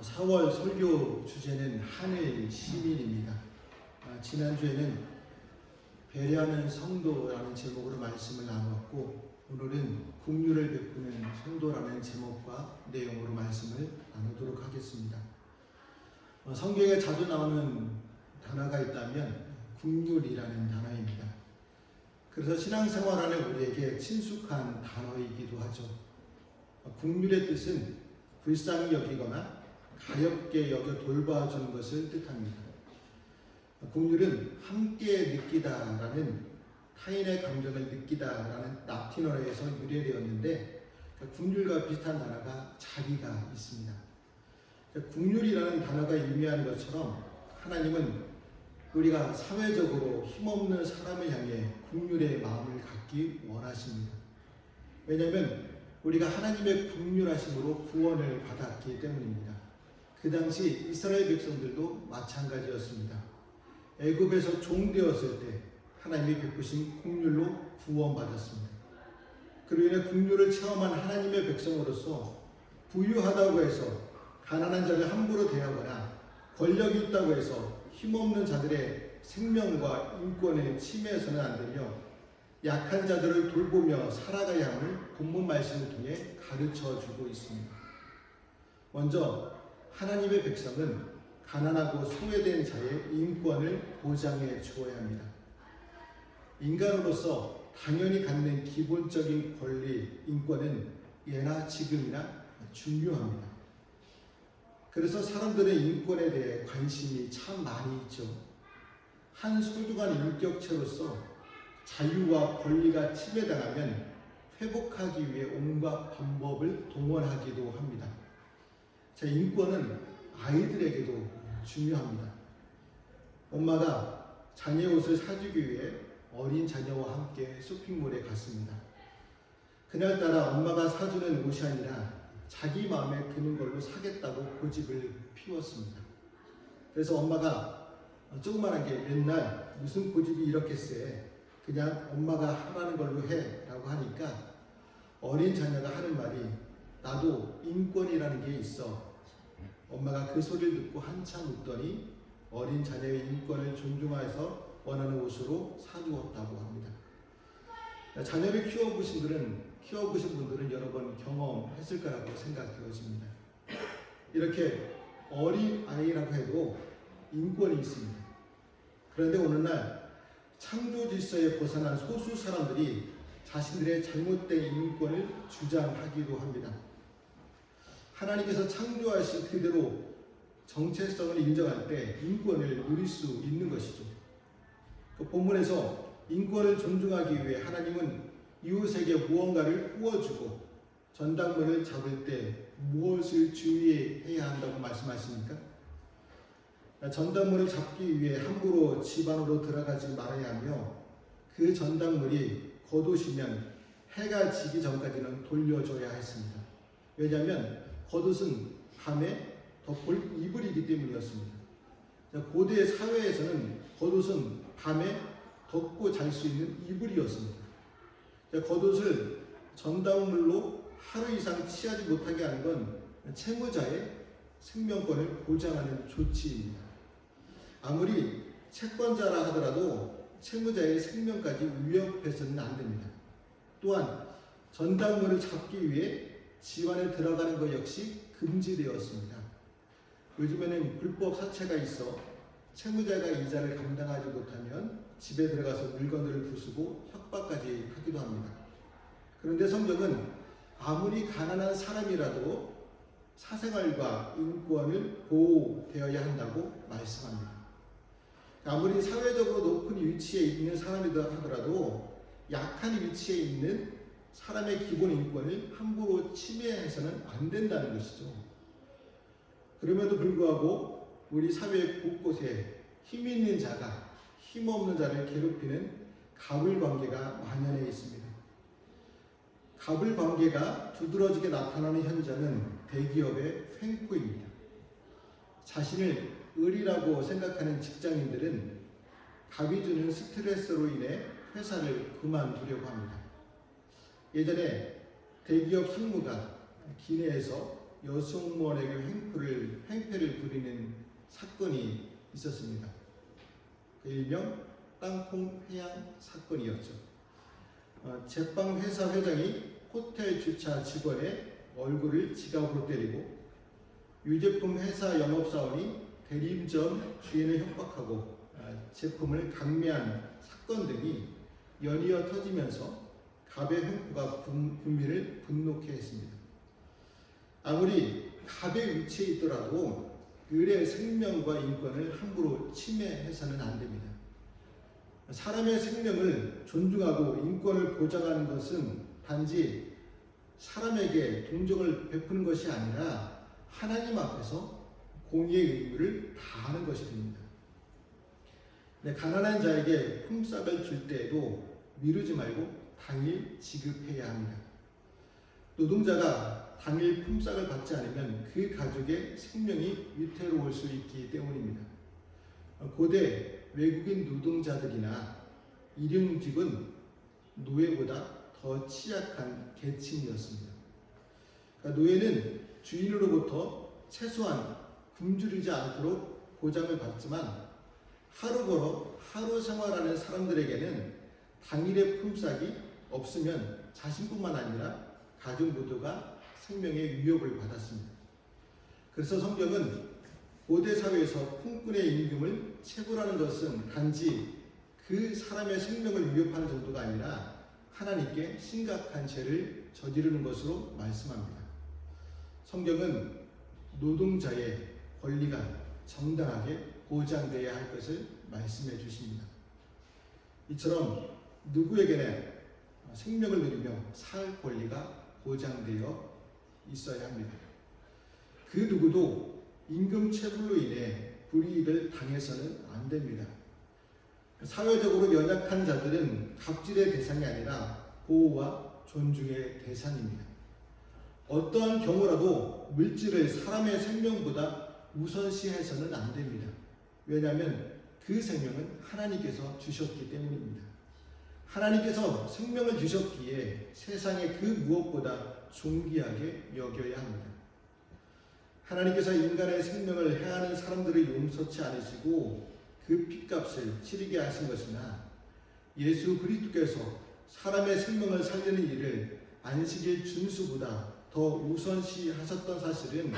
4월 설교 주제는 하늘 시민입니다. 지난주에는 배려하는 성도라는 제목으로 말씀을 나누었고, 오늘은 긍휼을 베푸는 성도라는 제목과 내용으로 말씀을 나누도록 하겠습니다. 성경에 자주 나오는 단어가 있다면 긍휼이라는 단어입니다. 그래서 신앙생활하는 우리에게 친숙한 단어이기도 하죠. 긍휼의 뜻은 불쌍히 여기거나 가볍게 여겨 돌봐주는 것을 뜻합니다. 긍휼은 함께 느끼다라는, 타인의 감정을 느끼다라는 라틴어에서 유래되었는데, 긍휼과 비슷한 단어가 자비가 있습니다. 긍휼이라는 단어가 의미하는 것처럼 하나님은 우리가 사회적으로 힘없는 사람을 향해 긍휼의 마음을 갖기 원하십니다. 왜냐하면 우리가 하나님의 긍휼하심으로 구원을 받았기 때문입니다. 그 당시 이스라엘 백성들도 마찬가지였습니다. 애굽에서 종되었을 때 하나님이 베푸신 긍휼로 구원받았습니다. 그로 인해 긍휼을 체험한 하나님의 백성으로서 부유하다고 해서 가난한 자를 함부로 대하거나 권력이 있다고 해서 힘없는 자들의 생명과 인권에 침해해서는 안 되며, 약한 자들을 돌보며 살아가야 함을 본문 말씀을 통해 가르쳐주고 있습니다. 먼저 하나님의 백성은 가난하고 소외된 자의 인권을 보장해 주어야 합니다. 인간으로서 당연히 갖는 기본적인 권리, 인권은 예나 지금이나 중요합니다. 그래서 사람들의 인권에 대해 관심이 참 많이 있죠. 한 소중한 인격체로서 자유와 권리가 침해당하면 회복하기 위해 온갖 방법을 동원하기도 합니다. 제 인권은 아이들에게도 중요합니다. 엄마가 자녀 옷을 사주기 위해 어린 자녀와 함께 쇼핑몰에 갔습니다. 그날따라 엄마가 사주는 옷이 아니라 자기 마음에 드는 걸로 사겠다고 고집을 피웠습니다. 그래서 엄마가 조그만한 게 맨날 무슨 고집이 이렇게 세, 그냥 엄마가 하라는 걸로 해 라고 하니까 어린 자녀가 하는 말이, 나도 인권이라는 게 있어. 엄마가 그 소리를 듣고 한참 웃더니 어린 자녀의 인권을 존중해서 원하는 옷으로 사주었다고 합니다. 자녀를 키워보신 분들은 여러 번 경험했을 거라고 생각되어집니다. 이렇게 어린 아이라고 해도 인권이 있습니다. 그런데 어느 날 창조 질서에 벗어난 소수 사람들이 자신들의 잘못된 인권을 주장하기도 합니다. 하나님께서 창조하신 그대로 정체성을 인정할 때 인권을 누릴 수 있는 것이죠. 그 본문에서 인권을 존중하기 위해 하나님은 이웃에게 무언가를 구워주고 전당물을 잡을 때 무엇을 주의해야 한다고 말씀하십니까? 전당물을 잡기 위해 함부로 집 안으로 들어가지 말아야 하며, 그 전당물이 겉옷이면 해가 지기 전까지는 돌려줘야 했습니다. 왜냐하면 겉옷은 밤에 덮을 이불이기 때문이었습니다. 고대 사회에서는 겉옷은 밤에 덮고 잘 수 있는 이불이었습니다. 겉옷을 전당물로 하루 이상 취하지 못하게 하는 건 채무자의 생명권을 보장하는 조치입니다. 아무리 채권자라 하더라도 채무자의 생명까지 위협해서는 안 됩니다. 또한 전당물을 잡기 위해 집 안에 들어가는 것 역시 금지되었습니다. 요즘에는 불법 사채가 있어 채무자가 이자를 감당하지 못하면 집에 들어가서 물건들을 부수고 협박까지 하기도 합니다. 그런데 성경은 아무리 가난한 사람이라도 사생활과 인권을 보호되어야 한다고 말씀합니다. 아무리 사회적으로 높은 위치에 있는 사람이다 하더라도 약한 위치에 있는 사람의 기본 인권을 함부로 침해해서는 안 된다는 것이죠. 그럼에도 불구하고 우리 사회 곳곳에 힘 있는 자가 힘없는 자를 괴롭히는 갑을관계가 만연해 있습니다. 갑을관계가 두드러지게 나타나는 현장은 대기업의 횡포입니다. 자신을 을이라고 생각하는 직장인들은 갑이 주는 스트레스로 인해 회사를 그만두려고 합니다. 예전에 대기업 상무가 기내에서 여승무원에게 팽패를 부리는 사건이 있었습니다. 그 일명 땅콩 회항 사건이었죠. 제빵 회사 회장이 호텔 주차 직원의 얼굴을 지갑으로 때리고 유제품 회사 영업사원이 대리점 주인을 협박하고 제품을 강매한 사건 등이 연이어 터지면서 갑의 횡포가 국민을 분노케 했습니다. 아무리 갑의 위치에 있더라도 을의 생명과 인권을 함부로 침해해서는 안 됩니다. 사람의 생명을 존중하고 인권을 보장하는 것은 단지 사람에게 동정을 베푸는 것이 아니라 하나님 앞에서 공의의 의무를 다하는 것이 됩니다. 가난한 자에게 품삯을 줄 때에도 미루지 말고 당일 지급해야 합니다. 노동자가 당일 품삯을 받지 않으면 그 가족의 생명이 위태로울 수 있기 때문입니다. 고대 외국인 노동자들이나 일용직은 노예보다 더 취약한 계층이었습니다. 노예는 주인으로부터 최소한 굶주리지 않도록 보장을 받지만 하루 벌어 하루 생활하는 사람들에게는 당일의 품삯이 없으면 자신뿐만 아니라 가족 모두가 생명의 위협을 받았습니다. 그래서 성경은 고대 사회에서 품꾼의 임금을 체불하는 것은 단지 그 사람의 생명을 위협하는 정도가 아니라 하나님께 심각한 죄를 저지르는 것으로 말씀합니다. 성경은 노동자의 권리가 정당하게 보장되어야 할 것을 말씀해 주십니다. 이처럼 누구에게나 생명을 누리며 살 권리가 보장되어 있어야 합니다. 그 누구도 임금 체불로 인해 불이익을 당해서는 안 됩니다. 사회적으로 연약한 자들은 갑질의 대상이 아니라 보호와 존중의 대상입니다. 어떠한 경우라도 물질을 사람의 생명보다 우선시해서는 안 됩니다. 왜냐하면 그 생명은 하나님께서 주셨기 때문입니다. 하나님께서 생명을 주셨기에 세상의 그 무엇보다 존귀하게 여겨야 합니다. 하나님께서 인간의 생명을 해하는 사람들을 용서치 않으시고 그 핏값을 치르게 하신 것이나 예수 그리스도께서 사람의 생명을 살리는 일을 안식일 준수보다 더 우선시 하셨던 사실은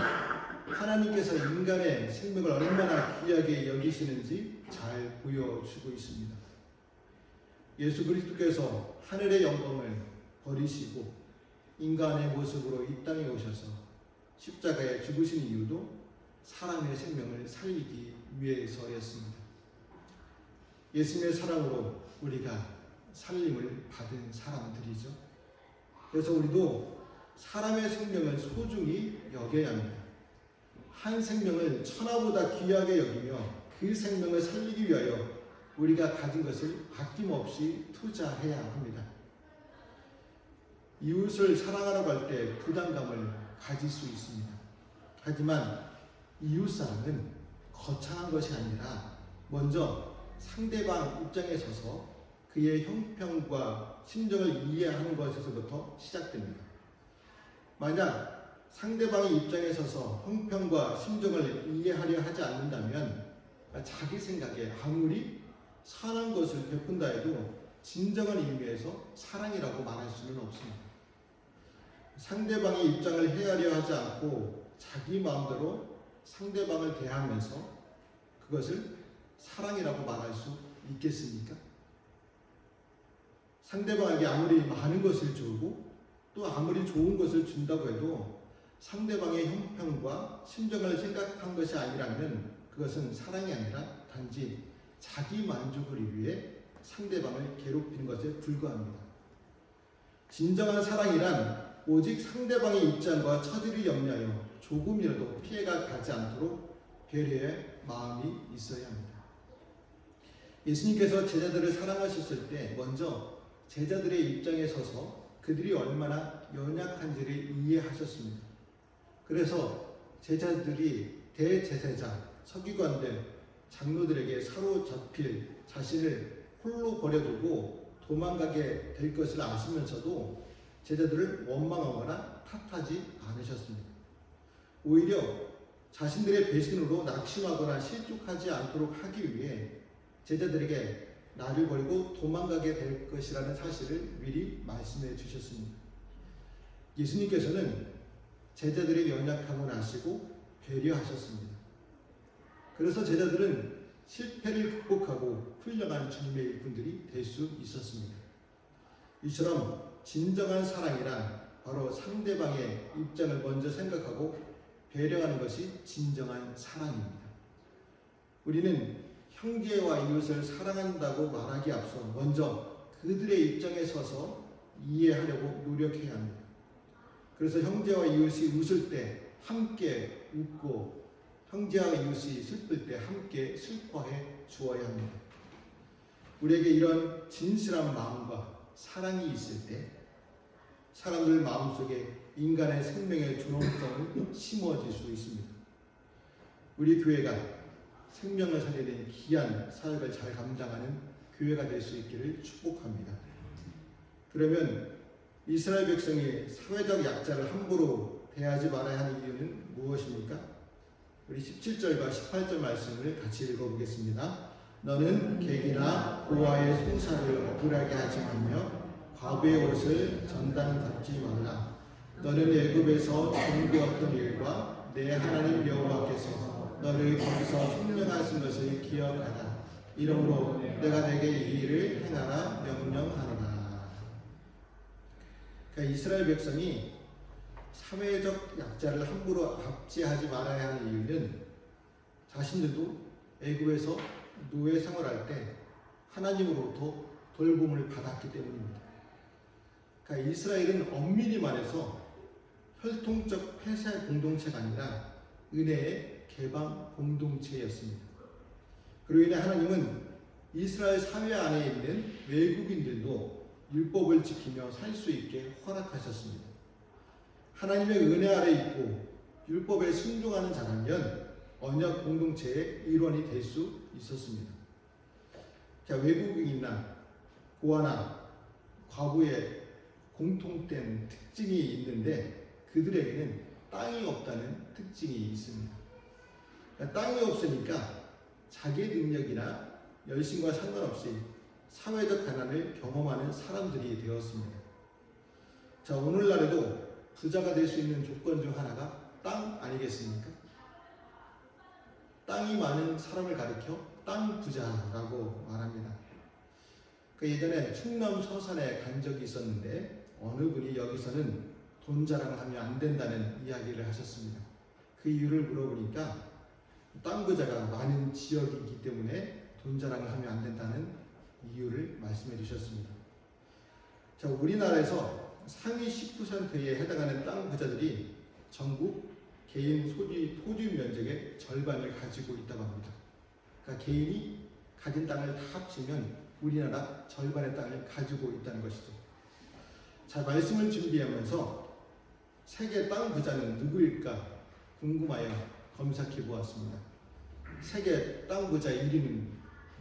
하나님께서 인간의 생명을 얼마나 귀하게 여기시는지 잘 보여주고 있습니다. 예수 그리스도께서 하늘의 영광을 버리시고 인간의 모습으로 이 땅에 오셔서 십자가에 죽으신 이유도 사람의 생명을 살리기 위해서였습니다. 예수님의 사랑으로 우리가 살림을 받은 사람들이죠. 그래서 우리도 사람의 생명을 소중히 여겨야 합니다. 한 생명을 천하보다 귀하게 여기며 그 생명을 살리기 위하여 우리가 가진 것을 아낌없이 투자해야 합니다. 이웃을 사랑하러 갈 때 부담감을 가질 수 있습니다. 하지만 이웃사랑은 거창한 것이 아니라 먼저 상대방 입장에 서서 그의 형편과 심정을 이해하는 것에서부터 시작됩니다. 만약 상대방의 입장에 서서 형편과 심정을 이해하려 하지 않는다면 자기 생각에 아무리 선한 것을 베푼다 해도 진정한 의미에서 사랑이라고 말할 수는 없습니다. 상대방의 입장을 헤아려 하지 않고 자기 마음대로 상대방을 대하면서 그것을 사랑이라고 말할 수 있겠습니까? 상대방에게 아무리 많은 것을 주고 또 아무리 좋은 것을 준다고 해도 상대방의 형편과 심정을 생각한 것이 아니라면 그것은 사랑이 아니라 단지 자기 만족을 위해 상대방을 괴롭히는 것에 불과합니다. 진정한 사랑이란 오직 상대방의 입장과 처지를 염려하여 조금이라도 피해가 가지 않도록 배려의 마음이 있어야 합니다. 예수님께서 제자들을 사랑하셨을 때 먼저 제자들의 입장에 서서 그들이 얼마나 연약한지를 이해하셨습니다. 그래서 제자들이 대제사장, 서기관들, 장로들에게 사로잡힐 자신을 홀로 버려두고 도망가게 될 것을 아시면서도 제자들을 원망하거나 탓하지 않으셨습니다. 오히려 자신들의 배신으로 낙심하거나 실족하지 않도록 하기 위해 제자들에게 나를 버리고 도망가게 될 것이라는 사실을 미리 말씀해 주셨습니다. 예수님께서는 제자들의 연약함을 아시고 배려하셨습니다. 그래서 제자들은 실패를 극복하고 훌륭한 주님의 일꾼들이 될 수 있었습니다. 이처럼 진정한 사랑이란 바로 상대방의 입장을 먼저 생각하고 배려하는 것이 진정한 사랑입니다. 우리는 형제와 이웃을 사랑한다고 말하기에 앞서 먼저 그들의 입장에 서서 이해하려고 노력해야 합니다. 그래서 형제와 이웃이 웃을 때 함께 웃고 형제와 이웃이 슬플 때 함께 슬퍼해 주어야 합니다. 우리에게 이런 진실한 마음과 사랑이 있을 때 사람들 마음속에 인간의 생명의 존엄성을 심어질 수 있습니다. 우리 교회가 생명을 살리는 귀한 사역을 잘 감당하는 교회가 될 수 있기를 축복합니다. 그러면 이스라엘 백성이 사회적 약자를 함부로 대하지 말아야 하는 이유는 무엇입니까? 우리 17절과 18절 말씀을 같이 읽어보겠습니다. 너는 객이나 고아의 송사를 억울하게 하지 말며 과부의 옷을 전당잡지 말라. 너는 애굽에서 종되었던 일과 내 하나님 여호와께서 너를 거기서 생명하신 것을 기억하라. 이러므로 내가 내게 이 일을 행하라 명령하노라. 그러니까 이스라엘 백성이 사회적 약자를 함부로 압제하지 말아야 하는 이유는 자신들도 애굽에서 노예 생활할 때 하나님으로부터 돌봄을 받았기 때문입니다. 그러니까 이스라엘은 엄밀히 말해서 혈통적 폐쇄 공동체가 아니라 은혜의 개방 공동체였습니다. 그로 인해 하나님은 이스라엘 사회 안에 있는 외국인들도 율법을 지키며 살 수 있게 허락하셨습니다. 하나님의 은혜 아래 있고 율법에 순종하는 자라면 언약 공동체의 일원이 될 수 있었습니다. 자, 외국인이나 고아나 과부의 공통된 특징이 있는데 그들에게는 땅이 없다는 특징이 있습니다. 그러니까 땅이 없으니까 자기의 능력이나 열심과 상관없이 사회적 가난을 경험하는 사람들이 되었습니다. 자, 오늘날에도 부자가 될 수 있는 조건 중 하나가 땅 아니겠습니까? 땅이 많은 사람을 가리켜 땅 부자라고 말합니다. 그 예전에 충남 서산에 간 적이 있었는데 어느 분이 여기서는 돈 자랑하면 안 된다는 이야기를 하셨습니다. 그 이유를 물어보니까 땅 부자가 많은 지역이기 때문에 돈 자랑을 하면 안 된다는 이유를 말씀해 주셨습니다. 자, 우리나라에서 상위 10%에 해당하는 땅 부자들이 전국 개인 소유 면적의 절반을 가지고 있다고 합니다. 그러니까 개인이 가진 땅을 다 합치면 우리나라 절반의 땅을 가지고 있다는 것이죠. 자, 말씀을 준비하면서 세계 땅 부자는 누구일까 궁금하여 검색해 보았습니다. 세계 땅 부자 1위는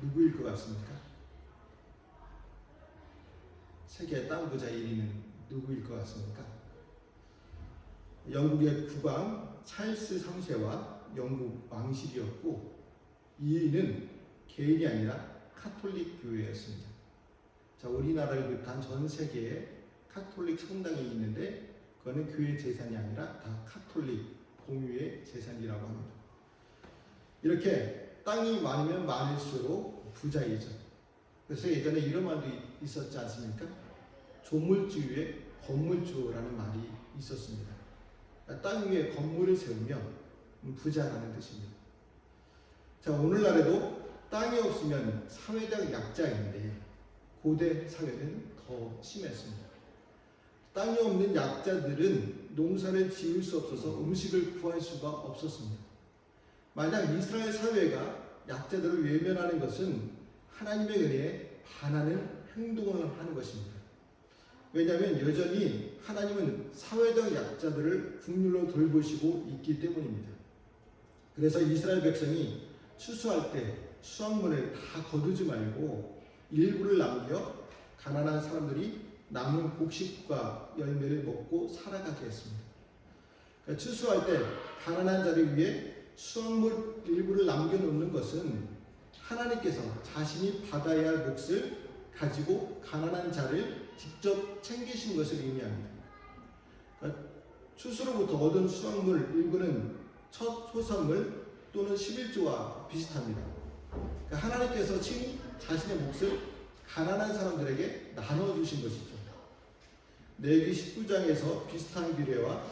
누구일 것 같습니까? 세계 땅 부자 1위는 누구일 것 같습니까? 영국의 국왕 찰스 3세와 영국 왕실이었고 2위는 개인이 아니라 카톨릭 교회였습니다. 자, 우리나라를 비롯한 전 세계에 카톨릭 성당이 있는데 그거는 교회 재산이 아니라 다 카톨릭 공유의 재산이라고 합니다. 이렇게 땅이 많으면 많을수록 부자이죠. 그래서 예전에 이런 말도 있었지 않습니까? 조물주 위에 건물주라는 말이 있었습니다. 땅 위에 건물을 세우면 부자라는 뜻입니다. 자, 오늘날에도 땅이 없으면 사회적 약자인데 고대 사회는 더 심했습니다. 땅이 없는 약자들은 농사를 지을 수 없어서 음식을 구할 수가 없었습니다. 만약 이스라엘 사회가 약자들을 외면하는 것은 하나님의 은혜에 반하는 행동을 하는 것입니다. 왜냐하면 여전히 하나님은 사회적 약자들을 국률로 돌보시고 있기 때문입니다. 그래서 이스라엘 백성이 추수할 때 수확물을 다 거두지 말고 일부를 남겨 가난한 사람들이 남은 곡식과 열매를 먹고 살아가게 했습니다. 그러니까 추수할 때 가난한 자를 위해 수확물 일부를 남겨놓는 것은 하나님께서 자신이 받아야 할 몫을 가지고 가난한 자를 직접 챙기신 것을 의미합니다. 그러니까 추수로부터 얻은 수확물 일부는 첫 소산물 또는 11조와 비슷합니다. 그러니까 하나님께서 친히 자신의 몫을 가난한 사람들에게 나눠주신 것이죠. 레위기 19장에서 비슷한 규례와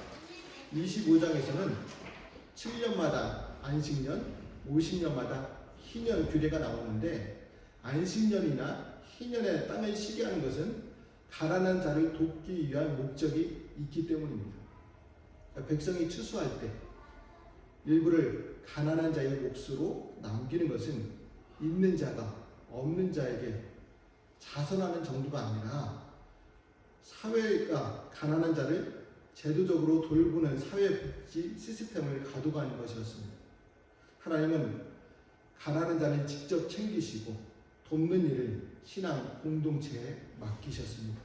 25장에서는 7년마다 안식년, 50년마다 희년 규례가 나오는데, 안식년이나 희년에 땅을 쉬게 하는 것은 가난한 자를 돕기 위한 목적이 있기 때문입니다. 그러니까 백성이 추수할 때 일부를 가난한 자의 몫으로 남기는 것은 있는 자가 없는 자에게 자선하는 정도가 아니라 사회가 가난한 자를 제도적으로 돌보는 사회복지 시스템을 가둬가는 것이었습니다. 하나님은 가난한 자를 직접 챙기시고 돕는 일을 신앙 공동체에 맡기셨습니다.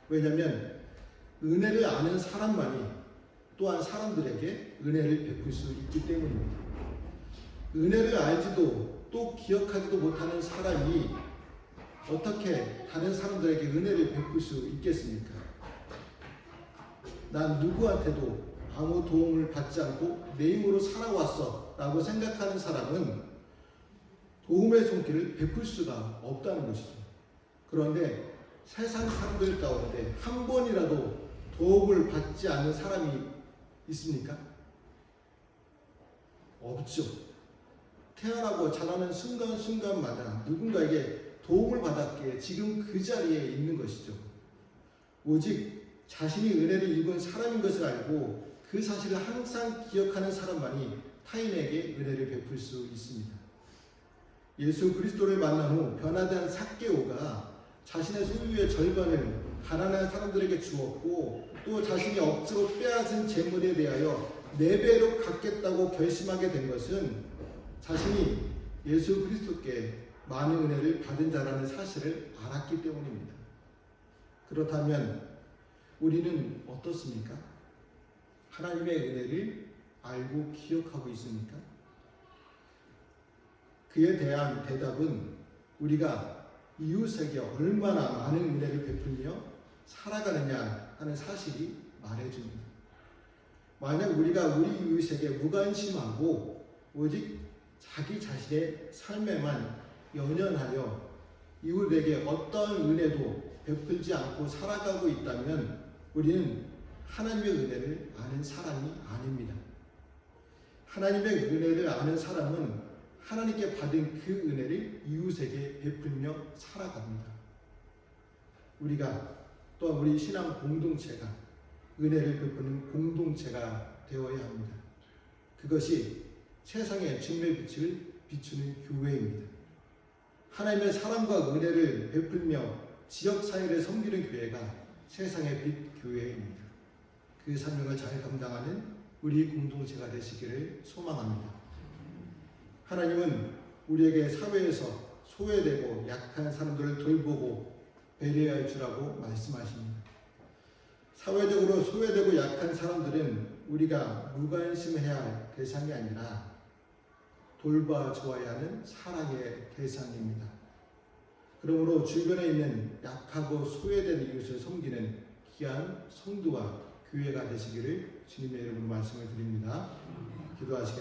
왜냐하면 은혜를 아는 사람만이 또한 사람들에게 은혜를 베풀 수 있기 때문입니다. 은혜를 알지도 또 기억하지도 못하는 사람이 어떻게 다른 사람들에게 은혜를 베풀 수 있겠습니까? 난 누구한테도 아무 도움을 받지 않고 내 힘으로 살아왔어 라고 생각하는 사람은 도움의 손길을 베풀 수가 없다는 것이죠. 그런데 세상 사람들 가운데 한 번이라도 도움을 받지 않는 사람이 있습니까? 없죠. 태어나고 자라는 순간순간마다 누군가에게 도움을 받았기에 지금 그 자리에 있는 것이죠. 오직 자신이 은혜를 입은 사람인 것을 알고 그 사실을 항상 기억하는 사람만이 타인에게 은혜를 베풀 수 있습니다. 예수 그리스도를 만난 후 변화된 삭개오가 자신의 소유의 절반을 가난한 사람들에게 주었고, 또 자신이 억지로 빼앗은 재물에 대하여 4배로 갚겠다고 결심하게 된 것은 자신이 예수 그리스도께 많은 은혜를 받은 자라는 사실을 알았기 때문입니다. 그렇다면 우리는 어떻습니까? 하나님의 은혜를 알고 기억하고 있습니까? 그에 대한 대답은 우리가 이웃에게 얼마나 많은 은혜를 베풀며 살아가느냐 하는 사실이 말해줍니다. 만약 우리가 우리 이웃에게 무관심하고 오직 자기 자신의 삶에만 연연하여 이웃에게 어떠한 은혜도 베풀지 않고 살아가고 있다면 우리는 하나님의 은혜를 아는 사람이 아닙니다. 하나님의 은혜를 아는 사람은 하나님께 받은 그 은혜를 이웃에게 베풀며 살아갑니다. 우리가 또한 우리 신앙 공동체가 은혜를 베푸는 공동체가 되어야 합니다. 그것이 세상에 주님의 빛을 비추는 교회입니다. 하나님의 사랑과 은혜를 베풀며 지역사회를 섬기는 교회가 세상의 빛 교회입니다. 그 사명을 잘 감당하는 우리 공동체가 되시기를 소망합니다. 하나님은 우리에게 사회에서 소외되고 약한 사람들을 돌보고 배려할 주라고 말씀하십니다. 사회적으로 소외되고 약한 사람들은 우리가 무관심해야 할 대상이 아니라 돌봐주어야 하는 사랑의 대상입니다. 그러므로 주변에 있는 약하고 소외된 이웃을 섬기는 귀한 성도와 교회가 되시기를 주님의 이름으로 말씀을 드립니다. 기도하시겠습니다.